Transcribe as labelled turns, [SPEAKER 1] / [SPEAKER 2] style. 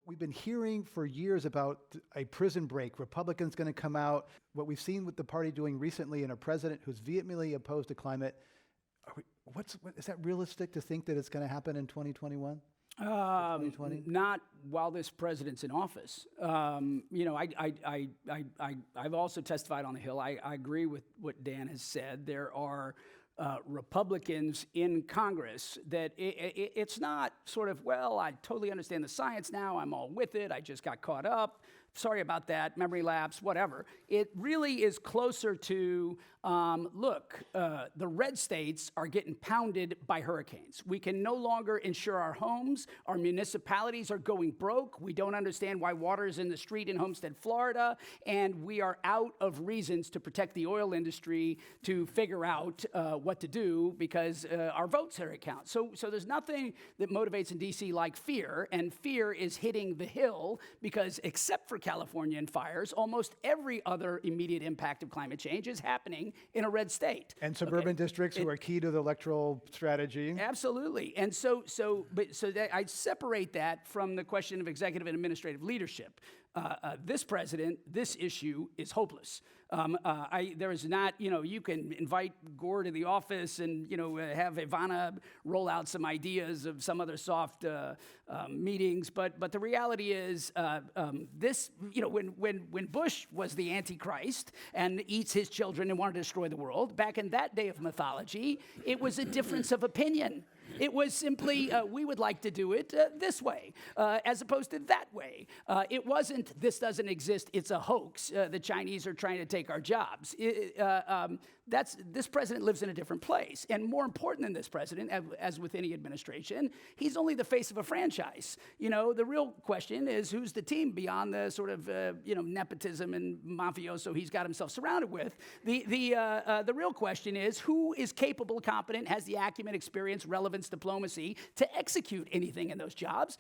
[SPEAKER 1] We've been hearing for years about a prison break. Republicans going to come out. What we've seen with the party doing recently, and a president who's vehemently opposed to climate. Is that realistic to think that it's going to happen in 2021? 2020?
[SPEAKER 2] Not while this president's in office. I've also testified on the Hill. I agree with what Dan has said. There are Republicans in Congress that it's not sort of, well, I totally understand the science now. I'm all with it. I just got caught up. Sorry about that. Memory lapse, whatever. It really is closer to, the red states are getting pounded by hurricanes. We can no longer insure our homes. Our municipalities are going broke. We don't understand why water is in the street in Homestead, Florida. And we are out of reasons to protect the oil industry to figure out what to do because our votes are at count. So there's nothing that motivates in D.C. like fear. And fear is hitting the Hill because except for Californian fires, almost every other immediate impact of climate change is happening in a red state.
[SPEAKER 1] And suburban districts who are key to the electoral strategy.
[SPEAKER 2] Absolutely. And so that I separate that from the question of executive and administrative leadership. This president, this issue is hopeless. There is not, you can invite Gore to the office and, have Ivana roll out some ideas of some other soft meetings. But the reality is this, when Bush was the Antichrist and eats his children and wanted to destroy the world, back in that day of mythology, it was a difference of opinion. It was simply, we would like to do it this way, as opposed to that way. It wasn't, this doesn't exist, it's a hoax. The Chinese are trying to take our jobs. This president lives in a different place. And more important than this president, as with any administration, he's only the face of a franchise. The real question is, who's the team beyond the sort of, nepotism and mafioso he's got himself surrounded with? The real question is, who is capable, competent, has the acumen, experience, relevance, diplomacy to execute anything in those jobs?